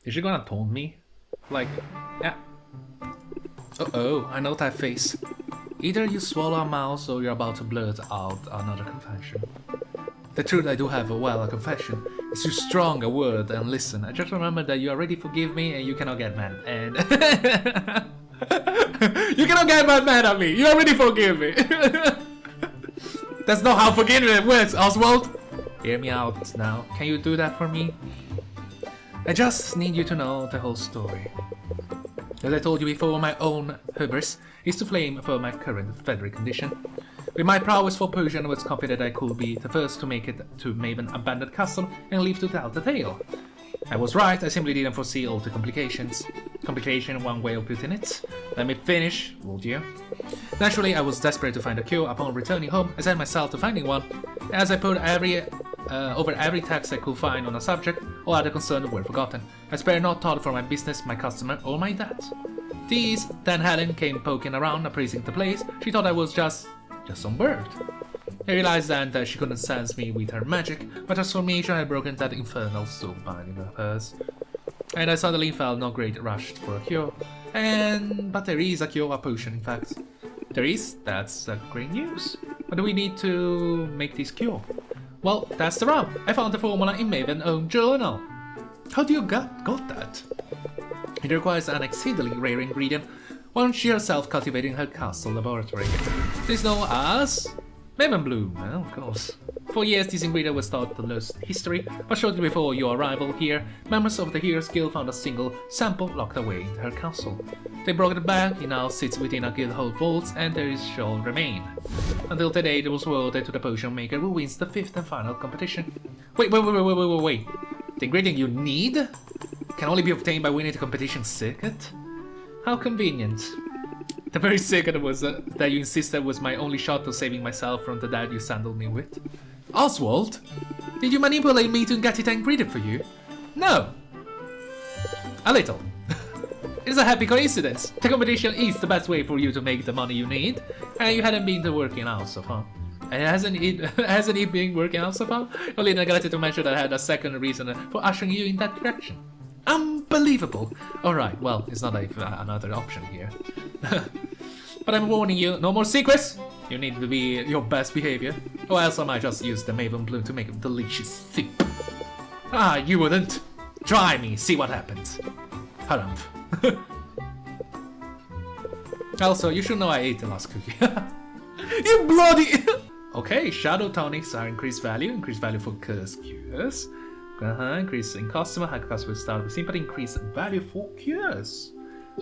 Is she gonna taunt me? Like, yeah. Uh-oh, I know that face. Either you swallow a mouse or you're about to blurt out another confession. The truth I do have, a confession, is too strong a word, and listen, I just remember that you already forgive me and you cannot get mad, and... you cannot get mad at me, you already forgive me! That's not how forgiveness works, Oswald! Hear me out now, can you do that for me? I just need you to know the whole story. As I told you before, my own hubris is to flame for my current feathery condition. With my prowess for potion, I was confident I could be the first to make it to Maven abandoned castle and live to tell the tale. I was right, I simply didn't foresee all the complications. Complication, one way of putting it. Let me finish, would you? Naturally, I was desperate to find a cure. Upon returning home, I set myself to finding one. As I put over every text I could find on a subject, all other concerns were forgotten. I spared not thought for my business, my customer, or my debt. Then Helen came poking around, appraising the place. She thought I was just some bird. I realized then that she couldn't sense me with her magic. My transformation had broken that infernal soul binding of hers. And I suddenly felt no great rush for a cure. But there is a cure, a potion in fact. There is? That's great news. What do we need to make this cure? Well, that's the rub. I found the formula in Maven's own journal. How do you got that? It requires an exceedingly rare ingredient, one she herself cultivating in her castle laboratory. It is known as Maven Bloom, well, of course. For years this ingredient was thought to lose history, but shortly before your arrival here, members of the Heroes Guild found a single sample locked away in her castle. They brought it back, it now sits within a guild hall vault, and there it shall remain. Until today it was awarded to the potion maker who wins the 5th and final competition. Wait. The ingredient you need can only be obtained by winning the competition circuit? How convenient. The very circuit was that you insisted was my only shot of saving myself from the death you sandaled me with. Oswald? Did you manipulate me to get it ingredient for you? No. A little. It's a happy coincidence. The competition is the best way for you to make the money you need, and you hadn't been working out so far. And hasn't it been working out so far? Only neglected to mention that I had a second reason for ushering you in that direction. Unbelievable! Alright, well, it's not another option here. But I'm warning you, no more secrets! You need to be your best behavior, or else I might just use the Maven Bloom to make a delicious soup. Ah, you wouldn't! Try me, see what happens. Harumph. Also, you should know I ate the last cookie. You bloody... Okay, shadow tonics are increased value for curse cures. Increase in customer, high customer start with sympathy, increase value for cures.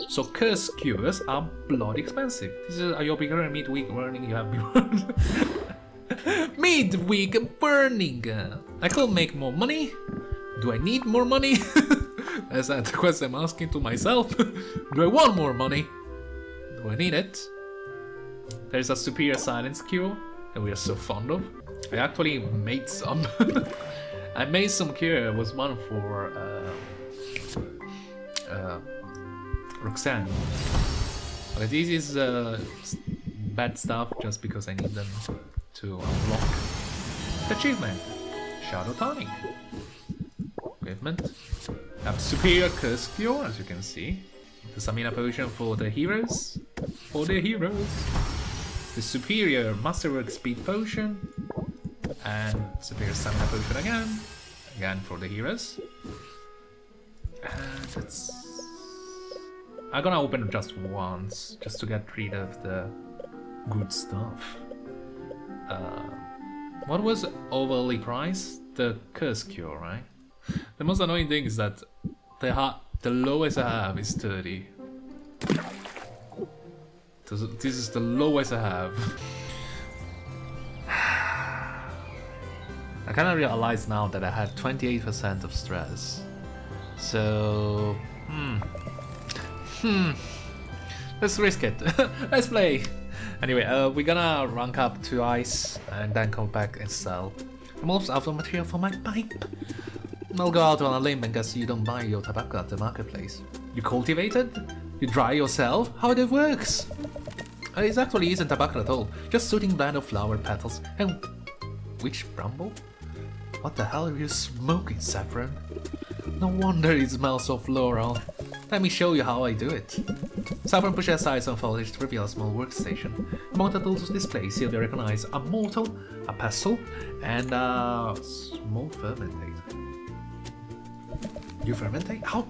So curse cures are bloody expensive. This is your beginner midweek burning you have been midweek burning. I could make more money. Do I need more money? That's the question I'm asking to myself. Do I want more money? Do I need it? There's a superior silence cure that we are so fond of. I actually made some. I made some cure. It was one for Roxanne. Okay, this is bad stuff just because I need them to unlock the achievement. Shadow Tonic. Equipment. I have superior curse cure, as you can see. The stamina potion for the heroes. The superior masterwork speed potion. And superior stamina potion again for the heroes. And that's... I'm gonna open it just once, just to get rid of the good stuff. What was overly priced? The curse cure, right? The most annoying thing is that the lowest I have is 30. This is the lowest I have. I kinda realize now that I have 28% of stress. So... Let's risk it. Let's play. Anyway, we're gonna rank up to ice and then come back and sell most of the material for my pipe. I'll go out on a limb and guess you don't buy your tobacco at the marketplace. You cultivate it? You dry yourself? How it works? It actually isn't tobacco at all, just soothing blend of flower petals and witch bramble? What the hell are you smoking, Saffron? No wonder it smells so floral. Let me show you how I do it. Saffron pushes aside some foliage to reveal a small workstation. Among the tools displayed, Sylvia recognized a mortar, a pestle, and a small fermentator. You fermentate? How?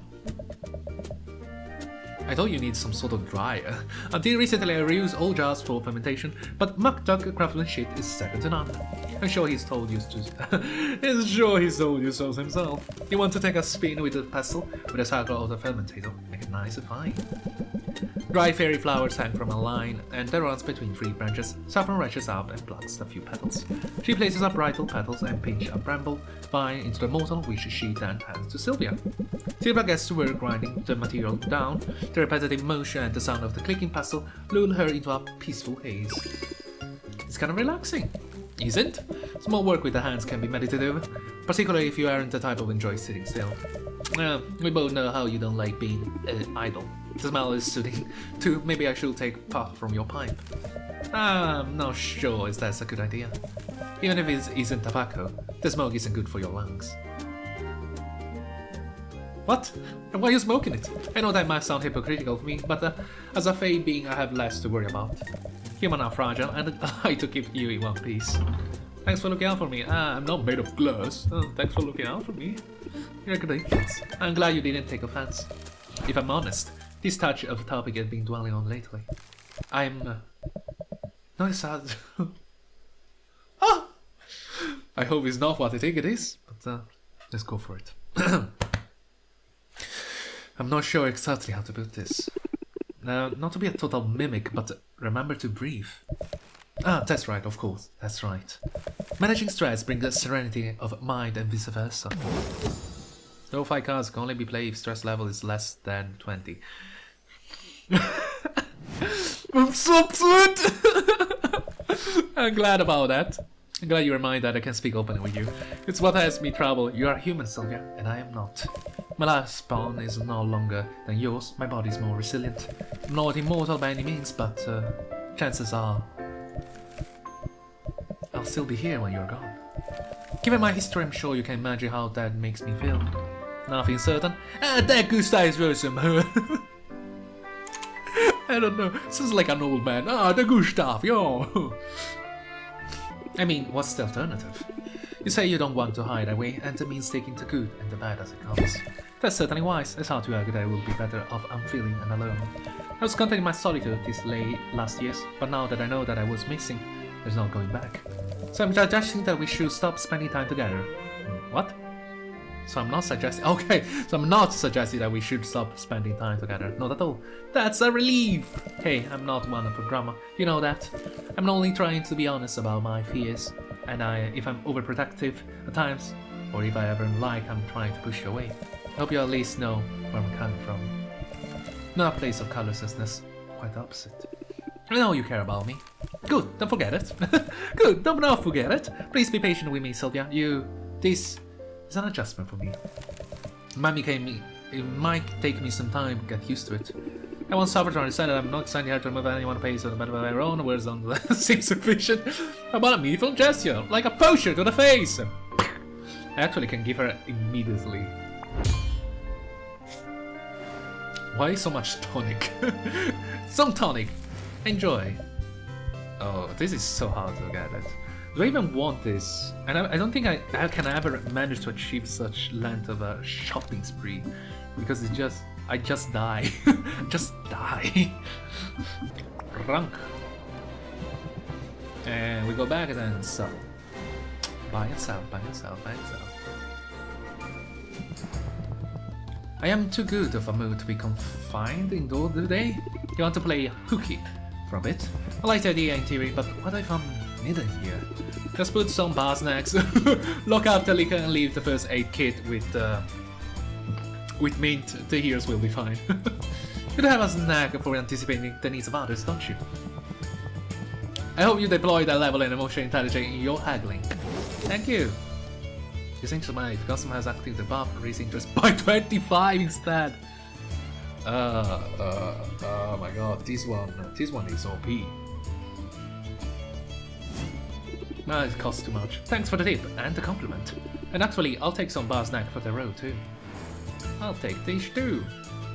I thought you need some sort of dryer. Until recently I reused all jars for fermentation, but Muck Duck craftsmanship is second to none. I'm sure he's told you so himself. You want to take a spin with the pestle, with a cycle of the fermentator, make it nice and fine. Dry fairy flowers hang from a line, and that runs between 3 branches. Saffron reaches out and plucks a few petals. She places up bridal petals and pinch a bramble vine into the mortar, which she then hands to Sylvia. Sylvia gets to work grinding the material down. The repetitive motion and the sound of the clicking pestle lull her into a peaceful haze. It's kind of relaxing, isn't? Small work with the hands can be meditative, particularly if you aren't the type who enjoys sitting still. We both know how you don't like being idle. The smell is soothing too. Maybe I should take a puff from your pipe. I'm not sure if that's a good idea. Even if it isn't tobacco, the smoke isn't good for your lungs. What? And why are you smoking it? I know that might sound hypocritical for me, but as a fey being I have less to worry about. Human are fragile and I like to keep you in one piece. Thanks for looking out for me. I'm not made of glass. Thanks for looking out for me. You're a good influence. I'm glad you didn't take offense. If I'm honest, this touch of topic has been dwelling on lately. I'm not sad. Ah! I hope it's not what I think it is, but let's go for it. I'm not sure exactly how to put this. Not to be a total mimic, but remember to breathe. Ah, that's right, of course, that's right. Managing stress brings a serenity of mind and vice versa. No 5 cards can only be played if stress level is less than 20. I'm so upset! I'm glad about that. I'm glad you remind that I can speak openly with you. It's what has me trouble. You are human, Sylvia, and I am not. My lifespan is no longer than yours. My body is more resilient. I'm not immortal by any means, but chances are I'll still be here when you're gone. Given my history, I'm sure you can imagine how that makes me feel. Nothing certain. That Gustav is awesome. I don't know. Sounds like an old man. The Gustav, yo. I mean, what's the alternative? You say you don't want to hide away, and that means taking the good and the bad as it comes. That's certainly wise. It's hard to argue that I will be better off unfeeling and alone. I was content in my solitude these last years, but now that I know that I was missing, there's no going back. So I'm suggesting that we should stop spending time together. What? So I'm not suggesting. Okay, so I'm not suggesting that we should stop spending time together. Not at all. That's a relief. Hey, I'm not one programmer. You know that. I'm only trying to be honest about my fears, and if I'm overprotective at times, or if I ever like, I'm trying to push you away. I hope you at least know where I'm coming from. Not a place of colorlessness. Quite the opposite. I know you care about me. Good, don't forget it. Good, don't not forget it. Please be patient with me, Sylvia. This is an adjustment for me. It might take me some time to get used to it. I once suffered to understand that I'm not excited here to remove anyone pays on the matter of their own words on the seems sufficient. How about a meaningful gesture, like a potion to the face? I actually can give her immediately. Why so much tonic? Some tonic. Enjoy. Oh, this is so hard to get at. Do I even want this? And I don't think I can ever manage to achieve such length of a shopping spree, because I just die. Just die. Rank. And we go back and then sell. Buy and sell, buy and sell, buy and sell. I am too good of a mood to be confined indoors today. You want to play hooky for a bit? I like the idea in theory, but what if I'm hidden here? Just put some bar snacks, lock up the liquor and leave the first aid kit with mint. The heroes will be fine. You have a snack for anticipating the needs of others, don't you? I hope you deploy that level in emotional intelligence in your haggling. Thank you. This ain't my if custom has activated the buff, raise interest by 25 instead. Oh my god, this one is OP. No, it costs too much. Thanks for the tip and the compliment. And actually, I'll take some bar snack for the road too. I'll take dish too.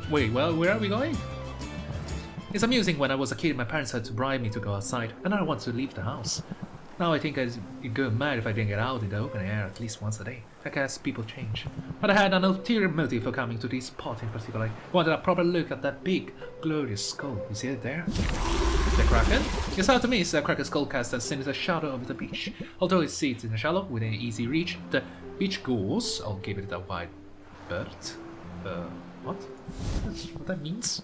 Wait, well, where are we going? It's amusing. When I was a kid, my parents had to bribe me to go outside, and I wanted to leave the house. Now I think I'd go mad if I didn't get out in the open air at least once a day. I guess people change. But I had an ulterior motive for coming to this spot in particular. I wanted a proper look at that big, glorious skull. You see it there? The Kraken? It's hard to miss. The Kraken's skull casts a sinister shadow over the beach. Although it sits in the shallow within easy reach, the beach goes. I'll give it a wide berth. What? That's what that means?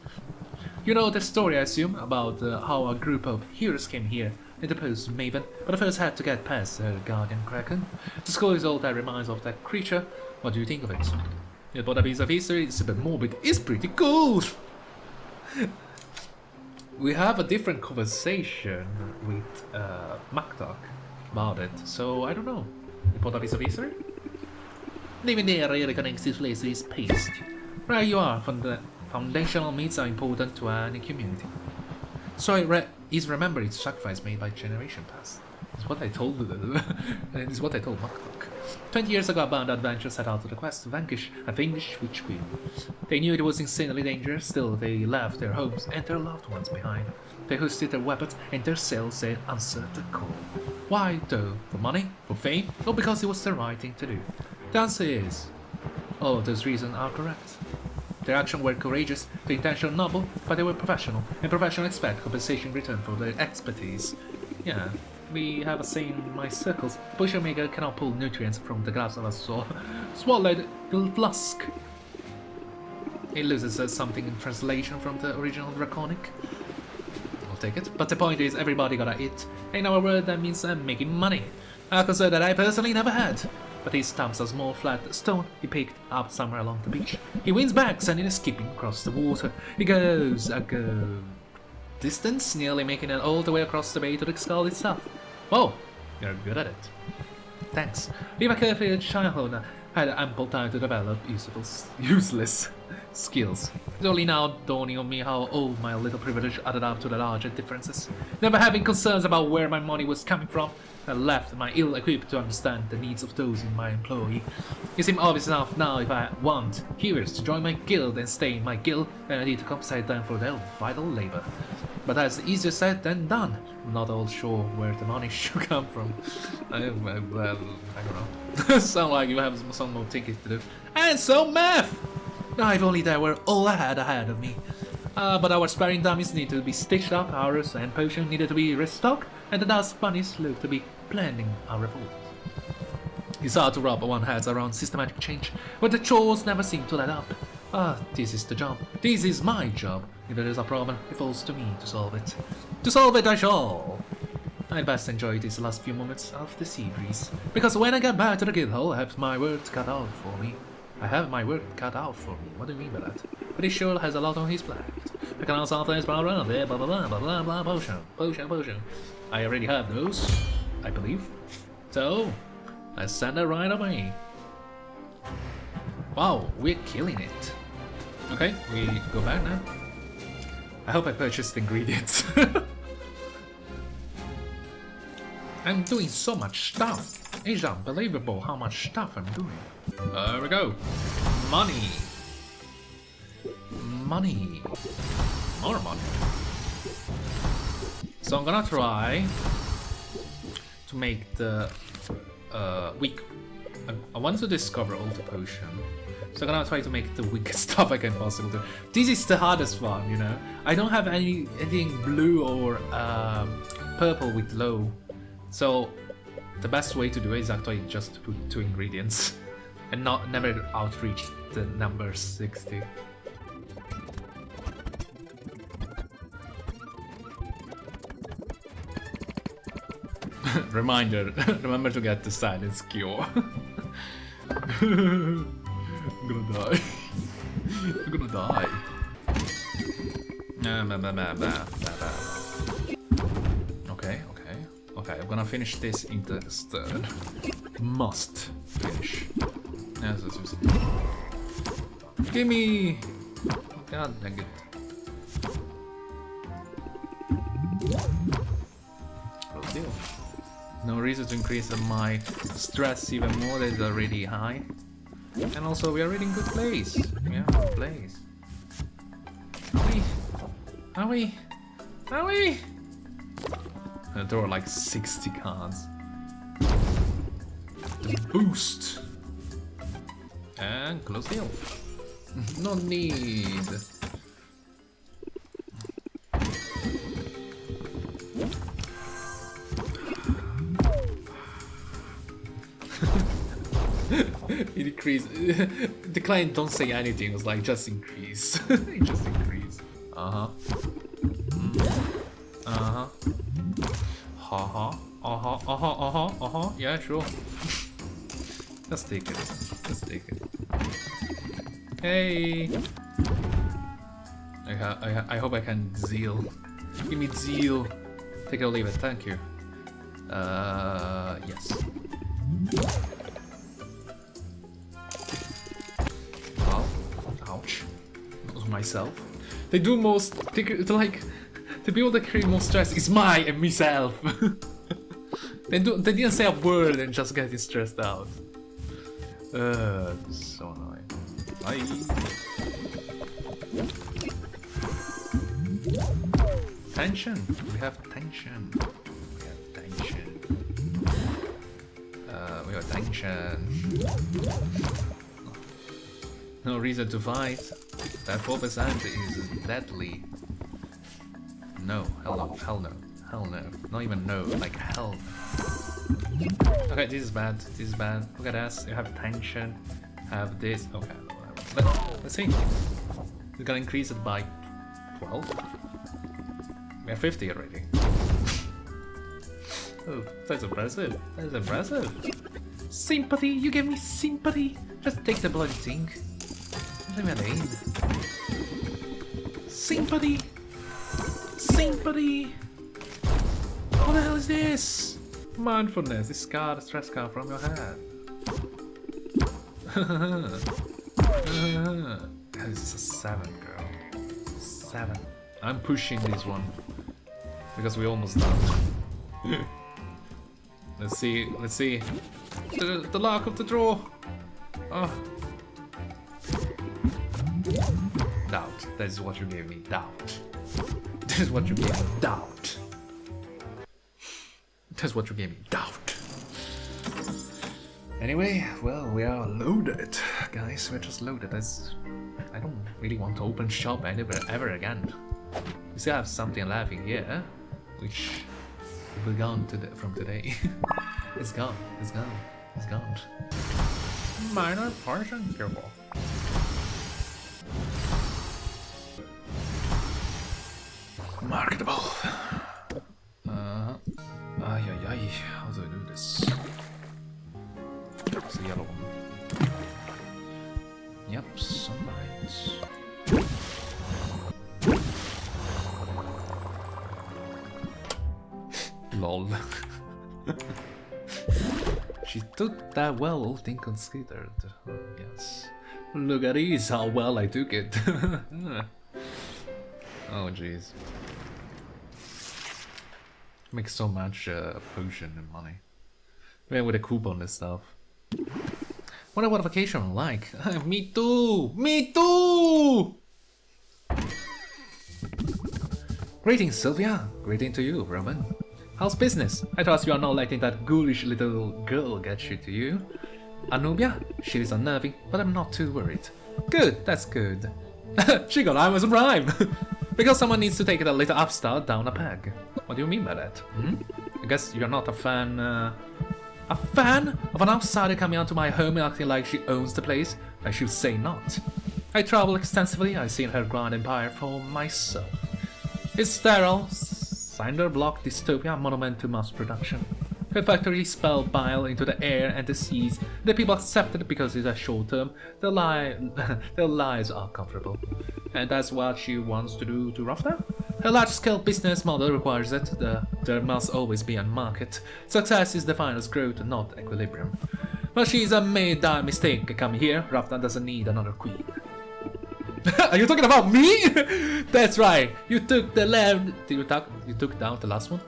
You know the story, I assume, about how a group of heroes came here, interposed Maven, but first had to get past the guardian Kraken. The skull is all that reminds of that creature. What do you think of it? It bought a piece of history, it's a bit morbid, it's pretty cool! We have a different conversation with Maktak about it, so I don't know. You bought a piece of history? Living there really connects this place to this paste. Right you are, from the foundational myths are important to any community. So is remember its sacrifice made by generation past. It's what I told it's what I told Maktak. 20 years ago, a band of adventurers set out to the quest to vanquish a fiendish witch queen. They knew it was insanely dangerous, still they left their homes and their loved ones behind. They hoisted their weapons and their sails and answered the call. Why though? For money? For fame? Or because it was the right thing to do? The answer is, all of those reasons are correct. Their actions were courageous, their intention noble, but they were professional, and professionals expect compensation in return for their expertise. Yeah, we have a saying in my circles, potion maker cannot pull nutrients from the glass of a swallowed flask. It loses something in translation from the original Draconic. I'll take it. But the point is, everybody gotta eat. In our world, that means making money. A concern that I personally never had. But he stamps a small flat stone he picked up somewhere along the beach. He wins back, sending it skipping across the water. He goes a go distance, nearly making it all the way across the bay to the skull itself. Whoa, you're good at it. Thanks. Leave a carefree childhood had ample time to develop useless skills. It's only now dawning on me how old my little privilege added up to the larger differences. Never having concerns about where my money was coming from, I left my ill-equipped to understand the needs of those in my employ. It seems obvious enough now if I want heroes to join my guild and stay in my guild, then I need to compensate them for their vital labor. But that's easier said than done. I'm not all sure where the money should come from. I don't know. Sound like you have some more tickets to do. And so math! Now if only that were all I had ahead of me. But our sparring dummies need to be stitched up, ours and potion needed to be restocked, and the dust bunnies look to be planning a revolt. It's hard to wrap one's heads around systematic change, but the chores never seem to let up. This is the job. This is my job. If there is a problem, it falls to me to solve it. To solve it I shall! I'd best enjoy these last few moments of the sea breeze, because when I get back to the guildhall, I have my work cut out for me. I have my work cut out for me. What do you mean by that? But he sure has a lot on his plate. I can also things blah blah blah blah blah blah blah blah potion. I already have those, I believe. So, let's send it right away. Wow, we're killing it. Okay, we go back now. I hope I purchased ingredients. I'm doing so much stuff. It's unbelievable how much stuff I'm doing. There we go. Money. Money. More money. So I'm gonna try to make the weak. I want to discover all the potion. So I'm gonna try to make the weakest stuff I can possibly do. This is the hardest one, you know. I don't have anything blue or purple with low. So the best way to do it is actually just to put 2 ingredients and never outreach the number 60. Reminder, remember to get the silence cure. I'm gonna die. I'm gonna die. Okay, I'm gonna finish this instead. Must finish. Yes, that's it. Gimme! God dang it. Good deal. No reason to increase my stress even more, that is already high. And also we are in good place. Yeah, good place. Are we? Are we? Are we? There are like 60 cards. The boost. And close deal. No need. It decreased. The client don't say anything. It was like just increase. It just increase. Uh-huh. Uh-huh. Uh-huh. Uh-huh. Uh-huh. Uh-huh. Uh-huh. Yeah, sure. Just take it. Just take it. Hey. I hope I can zeal. Give me zeal. Take it or leave it. Thank you. Yes. Well, ouch. That was myself. They do most. Like the people that create most stress is my and myself. They didn't say a word and just getting stressed out. So annoying. Bye. Tension. We have tension. We have tension. We have tension. No reason to fight. That 4% is deadly. No, hell no, hell no, hell no. Not even no, like hell. Okay, this is bad. This is bad. Look at us. You have tension. Have this. Okay, whatever. Let's see. We're gonna increase it by 12. We have 50 already. Oh, that's impressive. That's impressive. Sympathy. You give me sympathy. Just take the bloody thing. What do you mean? Sympathy. Sympathy. What the hell is this? Mindfulness. Discard a stress card from your hand. This is a 7, girl. 7. I'm pushing this one because we almost done. Let's see. Let's see. The luck of the draw. Oh. Doubt. That is what you gave me. Doubt. That is what you gave me. Doubt. That's what you gave me. Doubt. Anyway, well, we are loaded, guys. We're just loaded. I don't really want to open shop ever again. We still have something left in here, which will be gone from today. It's gone. It's gone. It's gone. Minor portion careful. Marketable. Ay. How do I do this? It's a yellow one. Yep, sunrise. Lol. She took that well, all things considered. Yes. Look at this, how well I took it. Oh jeez. Makes so much potion and money. Even with a coupon and stuff. Wonder what vacation I'm like. Me too! Me too! Greetings, Sylvia. Greeting to you, Roman. How's business? I trust you are not letting that ghoulish little girl get you to you. Andorea? She is unnerving, but I'm not too worried. Good, that's good. She got Amazon Prime! Because someone needs to take it a little upstart down a peg. What do you mean by that? Hmm? I guess you're not a fan, A fan of an outsider coming onto my home and acting like she owns the place? I should say not. I travel extensively, I've seen her grand empire for myself. It's sterile, cinder block dystopia monument to mass production. Her factory spell bile into the air and the seas. The people accept it because it's a short term. Their lives are comfortable. And that's what she wants to do to Rafta? Her large-scale business model requires it. There must always be a market. Success is defined as growth, not equilibrium. But she's made that mistake coming here. Rafta doesn't need another queen. Are you talking about me? That's right. You took the left. You took down the last one.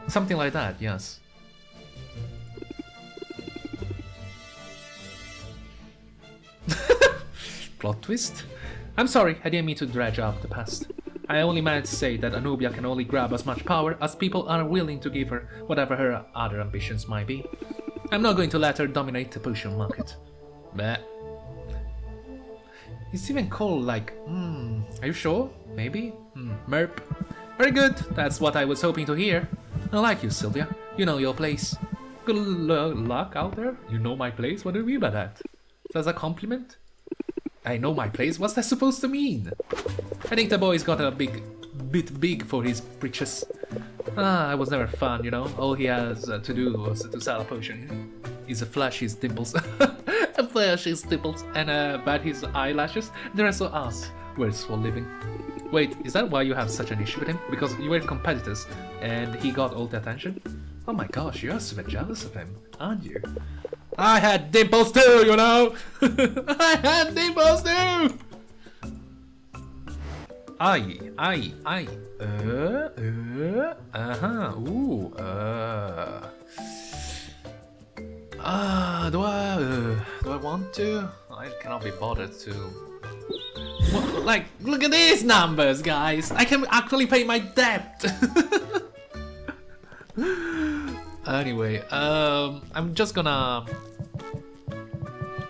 Something like that. Yes. Plot twist? I'm sorry, I didn't mean to dredge up the past. I only meant to say that Anubia can only grab as much power as people are willing to give her, whatever her other ambitions might be. I'm not going to let her dominate the potion market. Bleh. It's even called like, are you sure? Maybe? Merp. Very good, that's what I was hoping to hear. I like you, Sylvia. You know your place. Good luck out there. You know my place? What do you mean by that? That's a compliment? I know my place? What's that supposed to mean? I think the boy's got a bit big for his britches. I was never fun, you know. All he has to do was to sell a potion. He's a flash his dimples. Flash his dimples and bat his eyelashes. The rest of us works for living. Wait, is that why you have such an issue with him? Because you were competitors and he got all the attention? Oh my gosh, you're super jealous of him, aren't you? I had dimples too, you know! I had dimples too! Do I want to? I cannot be bothered to. What, like, look at these numbers, guys! I can actually pay my debt! Anyway, I'm just gonna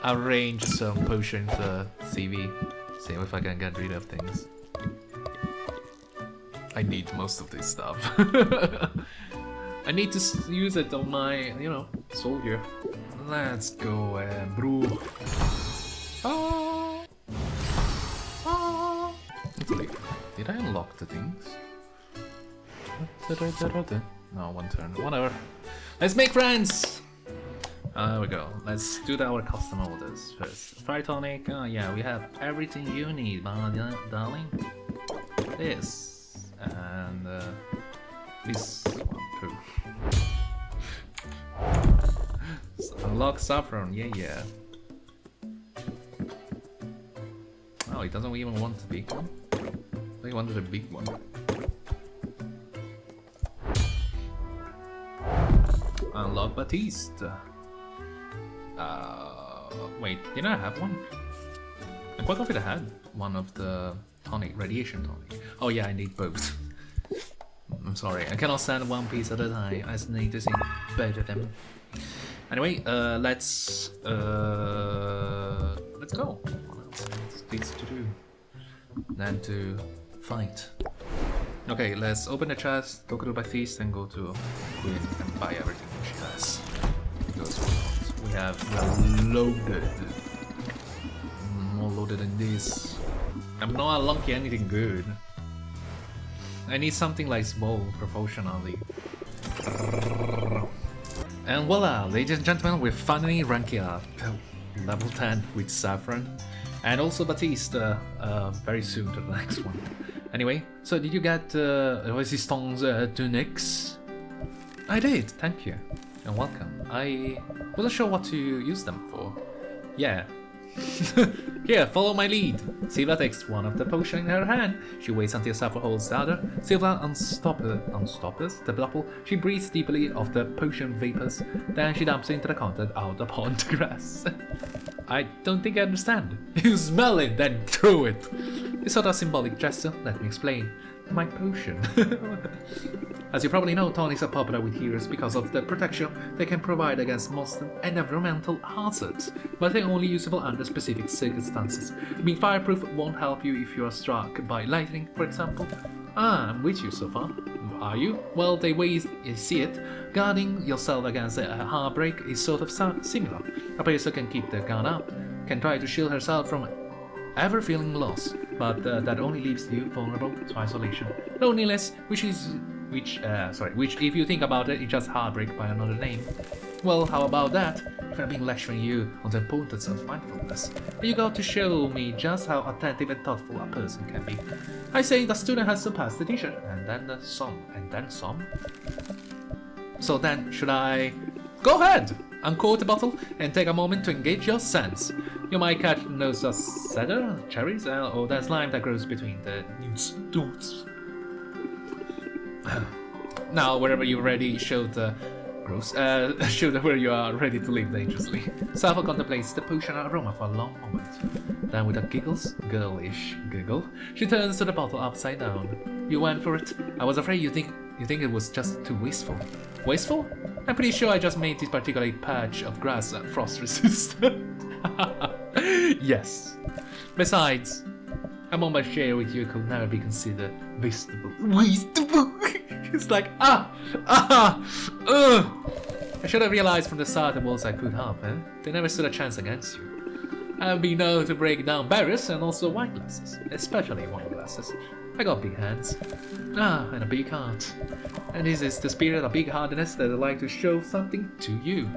arrange some potions CV, see if I can get rid of things. I need most of this stuff. I need to use it on my, you know, soldier. Let's go and brew. Did I unlock the things? No, one turn. Whatever. Let's make friends! There we go. Let's do our custom orders first. Fire tonic. Oh yeah, we have everything you need, darling. This. And this one too. Unlock saffron. Yeah. Oh, he doesn't even want the big one. He wanted a big one. Unlock Batiste. Wait, did I have one? I'm quite confident I had one of the tonic, radiation tonic. Oh yeah, I need both. I'm sorry, I cannot send one piece at a time. I just need to see both of them. Anyway, let's go. What else is to do than to fight? Okay, let's open the chest, talk to Batiste, and go to Queen and buy everything she has. Because we are loaded. More loaded than this. I'm not unlocking anything good. I need something like small, proportionally. And voila, ladies and gentlemen, we're finally ranking up. Level 10 with Saffron. And also Batiste very soon to the next one. Anyway, so did you get Resistance tunics? I did, thank you. And welcome. I wasn't sure what to use them for. Yeah. Here, follow my lead. Sylvia takes one of the potions in her hand. She waits until Saffron holds the other. Sylvia unstoppers the bottle. She breathes deeply of the potion vapors. Then she dumps into the content out upon the grass. I don't think I understand. You smell it, then throw it. It's sort of symbolic gesture. Let me explain. My potion. As you probably know, tonics are popular with heroes because of the protection they can provide against monster and environmental hazards, but they're only usable under specific circumstances. Being fireproof won't help you if you are struck by lightning, for example. I'm with you so far. Are you? Well, the way you see it, guarding yourself against a heartbreak is sort of similar. A person can keep their guard up, can try to shield herself from ever feeling lost, but that only leaves you vulnerable to isolation. Loneliness, which if you think about it, is just heartbreak by another name. Well, how about that? I've been lecturing you on the importance of mindfulness. You got to show me just how attentive and thoughtful a person can be. I say the student has surpassed the teacher, and then some, and then some. So then, should I... Go ahead! Uncork the bottle and take a moment to engage your sense. You might catch notes of cedar, cherries, or that slime that grows between the newts. Now, wherever you're ready, show the Gross. Shoot where you are ready to live dangerously. Sylvia contemplates the potion aroma for a long moment. Then with a girlish giggle, she turns to the bottle upside down. You went for it. I was afraid you think it was just too wasteful. Wasteful? I'm pretty sure I just made this particular patch of grass frost resistant. Yes. Besides, a moment share with you could never be considered wasteful. Wasteful? It's like, I should have realized from the start the walls I could help, eh? They never stood a chance against you. I've been known to break down barriers and also wine glasses, especially wine glasses. I got big hands. And a big heart. And this is the spirit of big-heartedness that I'd like to show something to you.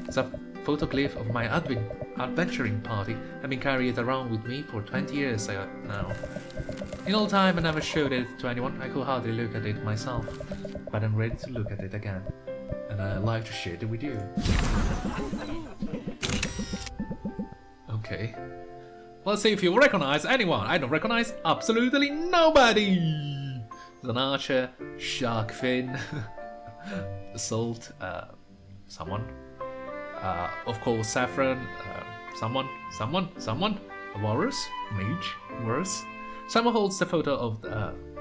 It's a photoglyph of my adventuring party. I've been carrying it around with me for 20 years now. In all time, I never showed it to anyone. I could hardly look at it myself. But I'm ready to look at it again. And I'd like to share it with you. Okay. Let's see if you recognize anyone. I don't recognize absolutely nobody. There's an archer, shark fin, salt, someone. Of course, saffron, someone, a walrus, mage, worse. Someone holds the photo of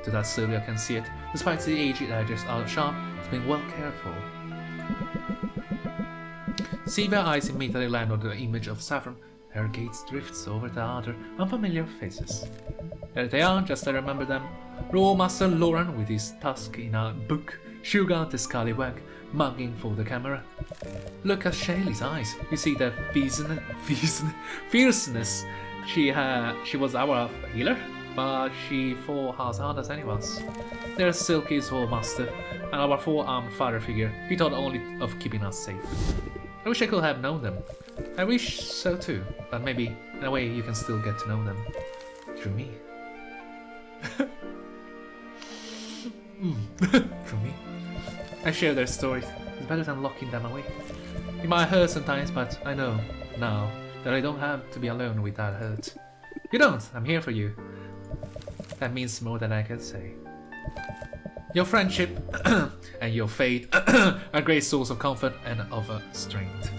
so that Sylvia can see it. Despite the aged edges are sharp, it's been well cared for. Sylvia's eyes immediately land on the image of saffron. Her gaze drifts over the other unfamiliar faces. There they are, just I remember them. Raw Master Lauren with his tusk in a book, Sugar the Scallywag, mugging for the camera. Look at Shaylee's eyes. You see the fierceness. She was our healer, but she fought as hard as anyone's. There's Silky's Raw Master, and our four-armed father figure. He thought only of keeping us safe. I wish I could have known them. I wish so too, but maybe in a way you can still get to know them. Through me. Through me. I share their stories. It's better than locking them away. It might hurt sometimes, but I know now that I don't have to be alone with that hurt. You don't. I'm here for you. That means more than I can say. Your friendship and your faith are a great source of comfort and of strength.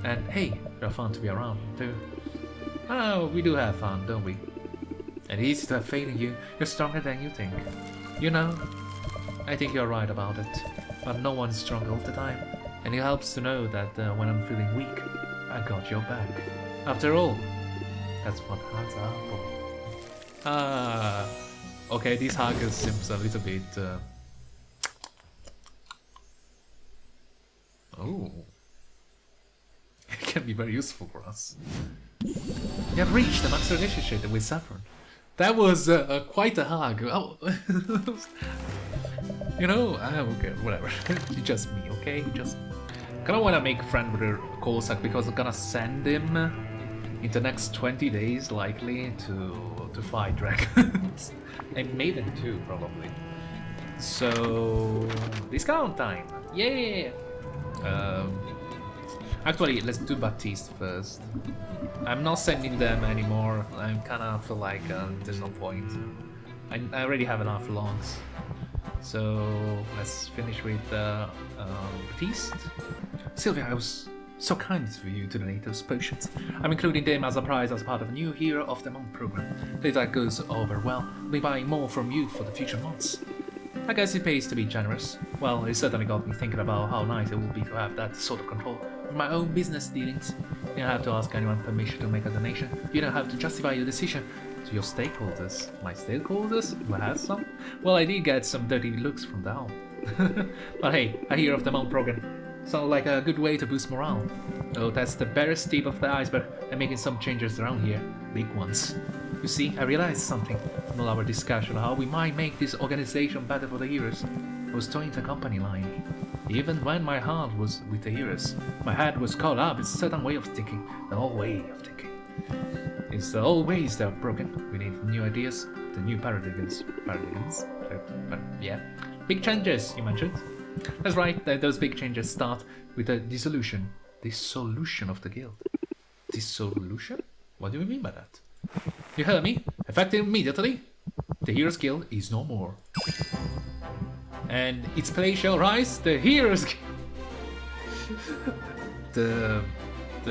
And hey, you're fun to be around too. Oh, we do have fun, don't we? And it's easy to have faith in you. You're stronger than you think. You know, I think you're right about it. But no one's strong all the time. And it helps to know that when I'm feeling weak, I got your back. After all, that's what hugs are for. Okay, this hug seems a little bit... Oh. It can be very useful for us. You have reached the max relationship with Saffron. That was quite a hug. Oh. You know, okay, whatever. It's just me, okay? Just kinda wanna make a friend with Cossack because I'm gonna send him in the next 20 days likely to fight dragons. And Maiden too, probably. So discount time. Yeah! Actually, let's do Baptiste first. I'm not sending them anymore. I kinda feel like there's no point. I already have enough logs. So let's finish with Baptiste. Sylvia, I was so kind of you to donate those potions. I'm including them as a prize as part of a new Hero of the Month program. If that goes over well, I'll be buying more from you for the future months. I guess it pays to be generous. Well, it certainly got me thinking about how nice it would be to have that sort of control over my own business dealings. You don't have to ask anyone permission to make a donation. You don't have to justify your decision to your stakeholders. My stakeholders? Who has some? Well, I did get some dirty looks from the home. But hey, a Hero of the Month program sounds like a good way to boost morale. Oh, that's the barest tip of the iceberg. I'm making some changes around here. Big ones. You see, I realized something from all our discussion how we might make this organization better for the heroes. I was toying the company line. Even when my heart was with the heroes, my head was caught up in a certain way of thinking, an old way of thinking. It's the old ways that are broken. We need new ideas, the new paradigms. Yeah. Big changes, you mentioned. That's right, those big changes start with the dissolution of the guild. Dissolution? What do you mean by that? You heard me? Effective immediately. The Heroes Guild is no more. And its place shall rise, the Heroes Guild. the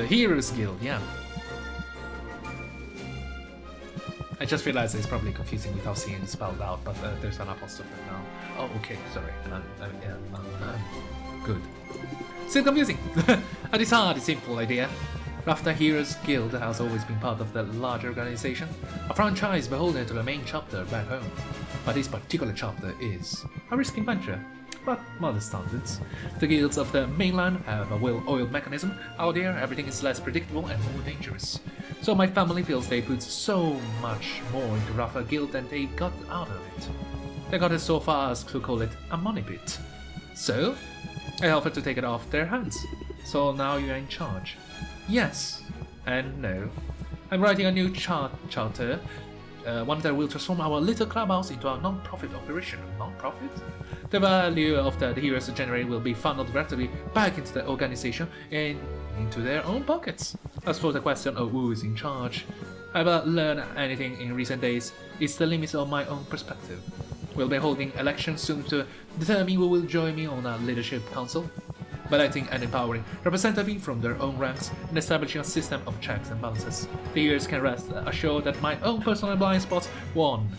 Heroes Guild, yeah. I just realized it's probably confusing without seeing it spelled out, but there's an apostrophe now. Oh, okay, sorry. Good. Still confusing. At its heart, it's a simple idea. Rafta Heroes Guild has always been part of the larger organization, a franchise beholden to the main chapter back home. But this particular chapter is a risky venture, but modest standards. The guilds of the mainland have a well-oiled mechanism. Out there, everything is less predictable and more dangerous. So my family feels they put so much more into Rafta Guild than they got out of it. They got it so far as to call it a money pit. So, I offered to take it off their hands. So now you're in charge. Yes and no. I'm writing a new charter, one that will transform our little clubhouse into a non-profit operation. Non-profit? The value of the heroes generated will be funneled directly back into the organization and into their own pockets. As for the question of who is in charge, have I learned anything in recent days? It's the limits of my own perspective. We'll be holding elections soon to determine who will join me on our leadership council, electing and empowering representatives from their own ranks and establishing a system of checks and balances. The years can rest assured that my own personal blind spots won't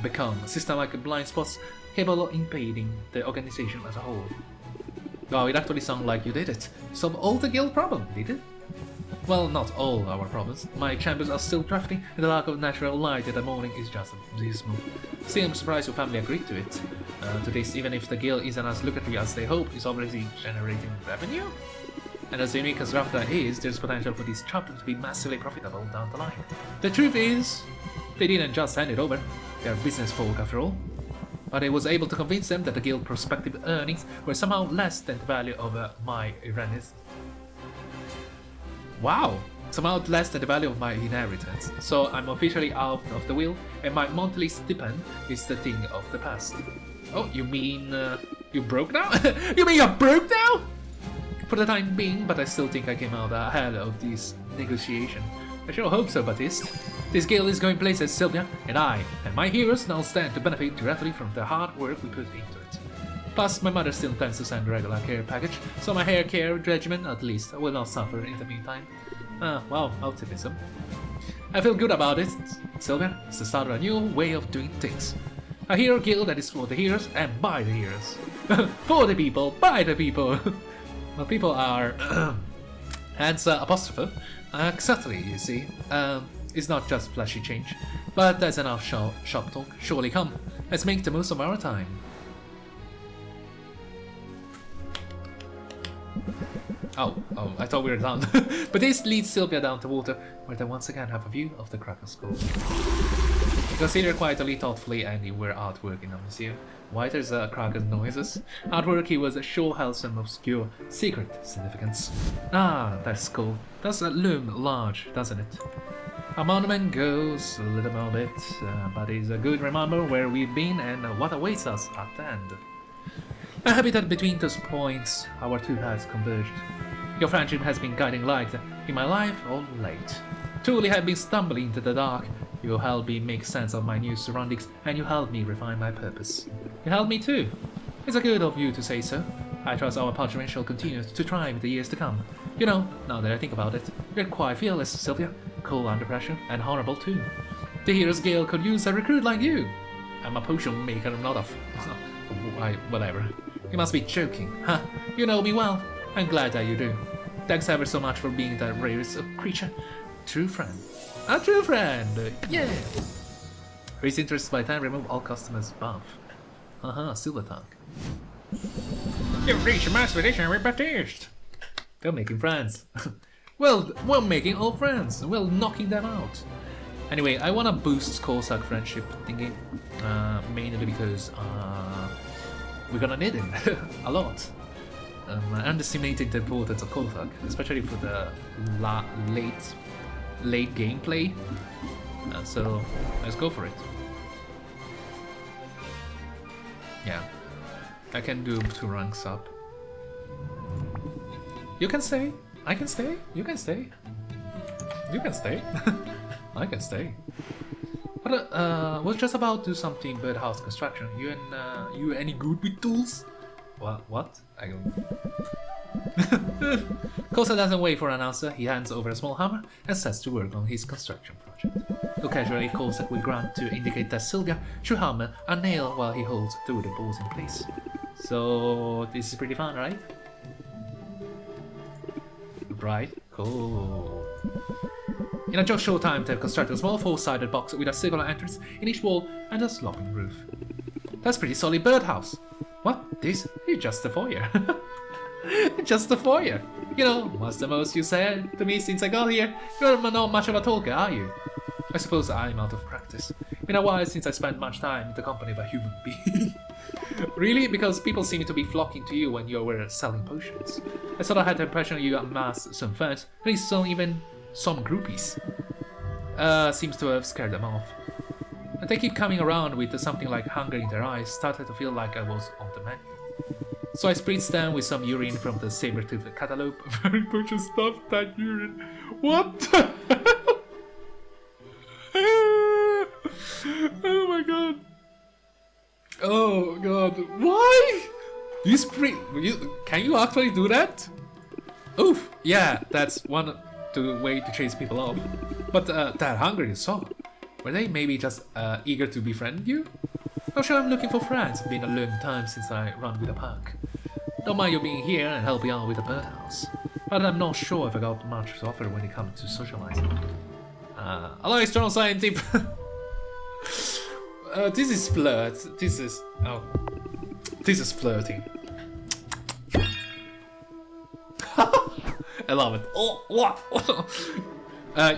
become system-like blind spots capable of impeding the organization as a whole. Wow, it actually sounds like you did it. Solve all the guild problem, did it? Well, not all our problems. My chambers are still drafting, and the lack of natural light in the morning is just dismal. Still, I'm surprised your family agreed to it. To this, even if the guild isn't as lucrative as they hope, it's obviously generating revenue. And as unique as Rafta is, there's potential for this chapter to be massively profitable down the line. The truth is, they didn't just hand it over. They're business folk after all. But I was able to convince them that the guild prospective earnings were somehow less than the value of my inheritance. Wow! Somehow less than the value of my inheritance. So I'm officially out of the will, and my monthly stipend is the thing of the past. Oh, you mean you broke now? You mean you're broke now? For the time being, but I still think I came out ahead of this negotiation. I sure hope so, Baptiste. This guild is going places, Sylvia, and I and my heroes now stand to benefit directly from the hard work we put into it. Plus, my mother still intends to send a regular care package, so my hair care regimen, at least, will not suffer in the meantime. Wow, optimism. I feel good about it, Sylvia. It's the start of a new way of doing things. A hero guild that is for the heroes and by the heroes. For the people, by the people. Well, people are... hence apostrophe. Exactly, you see. It's not just flashy change. But that's enough shop talk. Surely come. Let's make the most of our time. Oh, I thought we were done. But this leads Sylvia down to water, where they once again have a view of the Kraken School. You consider quietly, thoughtfully, and you were artwork in the museum. Why there's Kraken noises? Artwork he was sure held some obscure, secret significance. Ah, that skull does loom large, doesn't it? Our monument goes a little more bit, but it's a good reminder where we've been and what awaits us at the end. I'm happy that between those points, our two paths converged. Your friendship has been guiding light in my life all late. Truly have been stumbling into the dark. You helped me make sense of my new surroundings, and you helped me refine my purpose. You helped me too. It's a good of you to say so. I trust our partnership shall continue to thrive in the years to come. You know, now that I think about it, you're quite fearless, Sylvia. Cool under pressure, and honorable too. The Heroes Guild could use a recruit like you. I'm a potion maker, not a whatever. You must be joking, huh? You know me well. I'm glad that you do. Thanks ever so much for being the rarest creature. True friend. A true friend! Yeah! Raise interest by time, remove all customers buff. Silver tongue. You've reached a master edition with Baptiste! They're making friends. Well, we're making all friends. We're knocking them out. Anyway, I wanna boost Corsac friendship thingy. Mainly because we're gonna need him a lot. I underestimated the importance of Corsac, especially for the late gameplay. So let's go for it. Yeah, I can do 2 ranks up. You can stay. I can stay. You can stay. You can stay. I can stay. But was just about to do something birdhouse construction. You any good with tools? What? I don't. Kosa doesn't wait for an answer, he hands over a small hammer and sets to work on his construction project. Though casually, Kosa will grunt to indicate that Sylvia should hammer a nail while he holds the wooden balls in place. So this is pretty fun, right? Right, cool. In a just short time, they've constructed a small four-sided box with a circular entrance in each wall and a sloping roof. That's pretty solid birdhouse. What? This is just a foyer. Just a foyer. You know, what's the most you said to me since I got here? You're not much of a talker, are you? I suppose I'm out of practice. Been a while since I spent much time in the company of a human being. Really? Because people seem to be flocking to you when you were selling potions. I sort of had the impression you amassed some fans, at least even some groupies. Seems to have scared them off. And they keep coming around with something like hunger in their eyes, started to feel like I was on the menu. So I spritzed them with some urine from the saber-toothed catalogue. Very potion stuff, that urine. What the hell? Oh my god. Oh god. Why? Can you actually do that? Oof. Yeah, that's one way to chase people off. But that hunger you saw, were they maybe just eager to befriend you? Not sure I'm looking for friends. It's been a long time since I run with a pack. Don't mind you being here and helping out with the birdhouse. But I'm not sure if I got much to offer when it comes to socializing. Hello, strong scientist. This is flirt. This is flirting. I love it. Oh, what?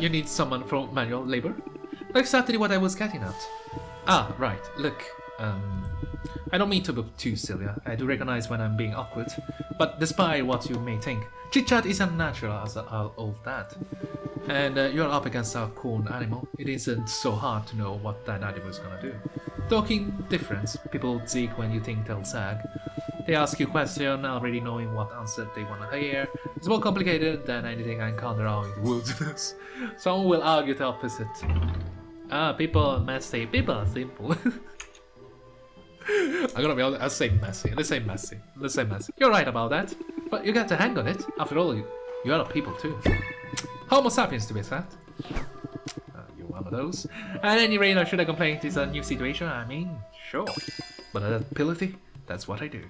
You need someone for manual labor? Exactly what I was getting at. Ah, right. Look, I don't mean to be too Sylvia. I do recognize when I'm being awkward. But despite what you may think, chit-chat is unnatural as all that. And you're up against a corn animal. It isn't so hard to know what that animal is gonna do. Talking difference, people zig when you think they'll sag. They ask you questions already knowing what answer they wanna hear. It's more complicated than anything I encounter out in the wilderness. Someone will argue the opposite. People are messy, people are simple. I'm gonna be honest, I'll say messy. Let's say messy. You're right about that. But you got the hang on it. After all, you are people too. Homo sapiens to be exact. You're one of those. At any rate, should I complain it is a new situation? I mean, sure. But ability, that's what I do.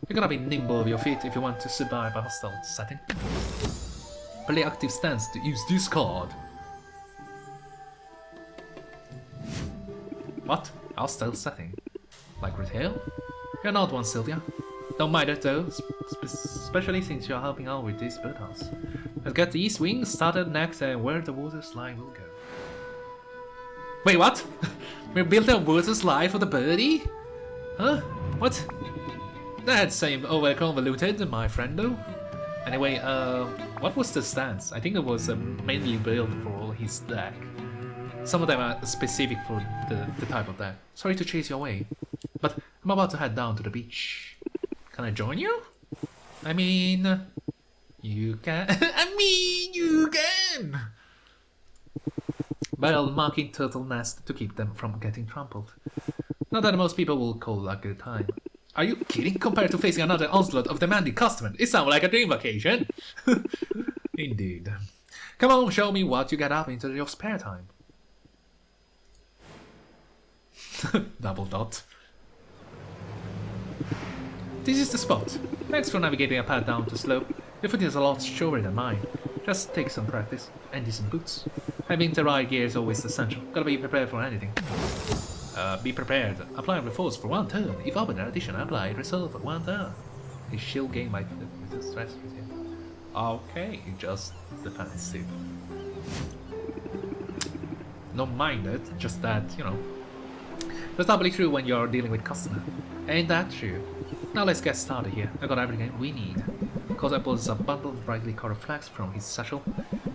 You're gonna be nimble with your feet if you want to survive a hostile setting. Play active stance to use this card. What? Hostile setting? Like retail? You're not one, Sylvia. Don't mind it though, especially since you're helping out with this birdhouse. Let's get these wings started next and where the water slide will go. Wait, what? We built a water slide for the birdie? Huh? What? That seemed over-convoluted, my friendo. Anyway, what was the stance? I think it was mainly built for his deck. Some of them are specific for the type of deck. Sorry to chase you away, but I'm about to head down to the beach. Can I join you? I mean, you can. You can! Barrel marking turtle nest to keep them from getting trampled. Not that most people will call a good time. Are you kidding? Compared to facing another onslaught of demanding customers, it sounds like a dream vacation. Indeed. Come on, show me what you get up into your spare time. Double dot. This is the spot. Thanks for navigating a path down the slope. Your foot is a lot surer than mine. Just take some practice and decent boots. Having the right gear is always essential. Gotta be prepared for anything. Be prepared. Apply reforce for 1 turn. If open addition, apply resolve for 1 turn. Is shield gain by stress with him. Okay, just defensive. Don't mind it, just that, you know. That's doubly true when you're dealing with customer. Ain't that true? Now let's get started here. I got everything we need. Kosa pulls a bundle of brightly colored flags from his satchel.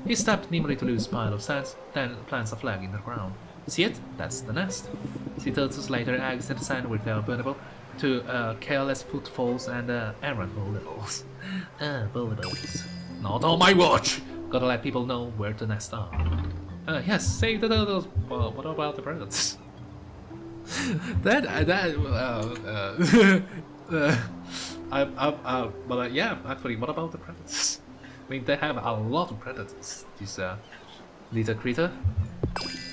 He steps nimbly to loose pile of sands, then plants a flag in the ground. See it? That's the nest. Sea turtles later eggs in the sand where they are vulnerable to careless footfalls and errant vollables. Vollables. Not on my watch! Gotta let people know where the nests are. Yes, save the turtles. Well, what about the birds? Yeah, actually, what about the predators? I mean, they have a lot of predators, this little critter.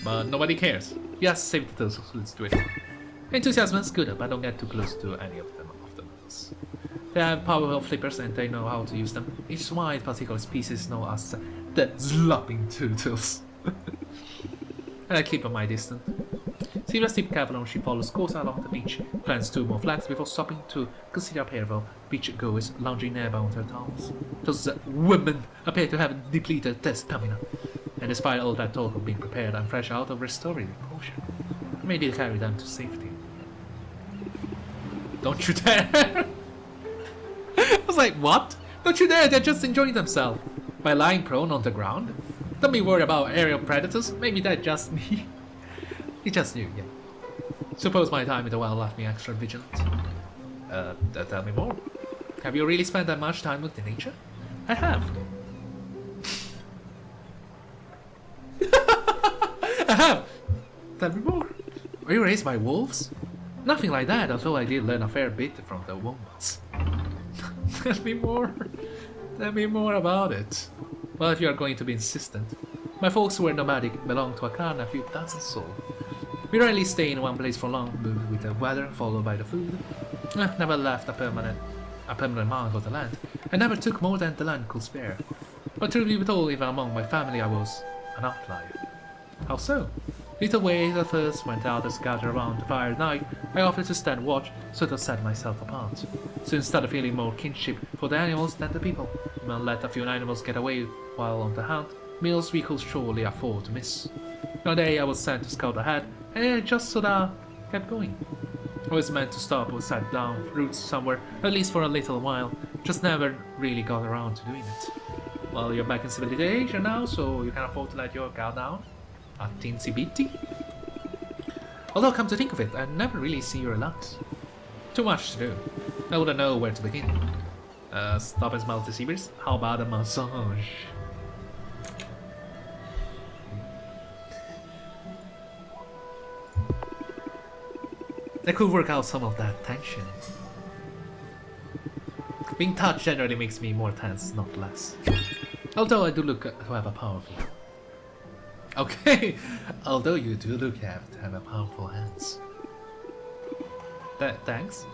But nobody cares. Yes, save the turtles, let's do it. Enthusiasm is good, but don't get too close to any of them. They have powerful flippers and they know how to use them. Which is why particular species known as the slopping turtles. And I keep on my distance. Sylvia's tip Cavalon she follows course along the beach, plants 2 more flags before stopping to consider a pair of beachgoers lounging nearby on their towels. Those women appear to have depleted their stamina, and despite all that talk of being prepared, I'm fresh out of restorative potion. Maybe carry them to safety. Don't you dare! I was like, what? Don't you dare, they're just enjoying themselves. By lying prone on the ground? Don't be worried about aerial predators, maybe that's just me. It's just you, yeah. Suppose my time in the wild left me extra vigilant. Tell me more. Have you really spent that much time with the nature? I have. I have! Tell me more. Were you raised by wolves? Nothing like that, although I did learn a fair bit from the wombats. Tell me more. Tell me more about it. Well, if you are going to be insistent. My folks who were nomadic belonged to a clan a few dozen souls. We rarely stay in one place for long, moved with the weather, followed by the food. Never left a permanent mark of the land. I never took more than the land could spare. But truly be told, even among my family I was an outlier. How so? Little ways at first, when the others gathered around the fire at night, I offered to stand watch, so to set myself apart. Soon started feeling more kinship for the animals than the people. When let a few animals get away while on the hunt, meals we could surely afford to miss. One day I was sent to scout ahead, and I just sort of kept going. I was meant to stop or sat down roots somewhere, at least for a little while, just never really got around to doing it. Well, you're back in civilization now, so you can afford to let your guard down. A teensy bitty. Although, come to think of it, I never really see you relax. Too much to do. I wouldn't know where to begin. Stop and smell the sea breeze? How about a massage? I could work out some of that tension. Being touched generally makes me more tense, not less. Although I do look to have a powerful... Okay, although you do look to have a powerful hands. Thanks.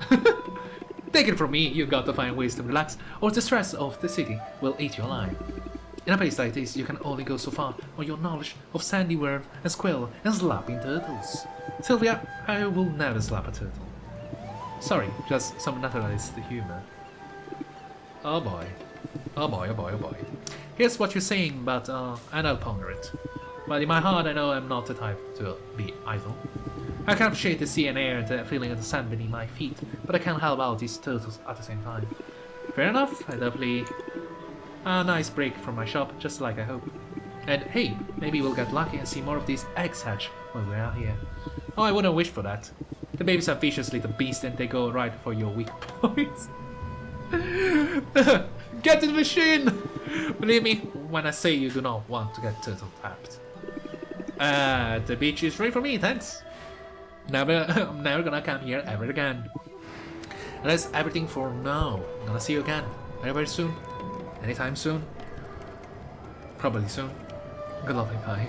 Take it from me, you got to find ways to relax, or the stress of the city will eat you alive. In a place like this, you can only go so far on your knowledge of sandy worm and squirrel and slapping turtles. Sylvia, I will never slap a turtle. Sorry, just some naturalist humor. Oh boy. Oh boy, oh boy, oh boy. Here's what you're saying, but and I'll ponder it. But in my heart, I know I'm not the type to be idle. I can appreciate the sea and air and the feeling of the sand beneath my feet, but I can't help out these turtles at the same time. Fair enough, I definitely... A nice break from my shop, just like I hope. And hey, maybe we'll get lucky and see more of these eggs hatch when we're out here. Oh, I wouldn't wish for that. The babies are vicious little beasts and they go right for your weak points. Get to the machine! Believe me when I say you do not want to get turtle tapped. The beach is free for me, thanks. I'm never gonna come here ever again. And that's everything for now. I'm gonna see you again very, very soon. Anytime soon. Probably soon. Good luck, bye.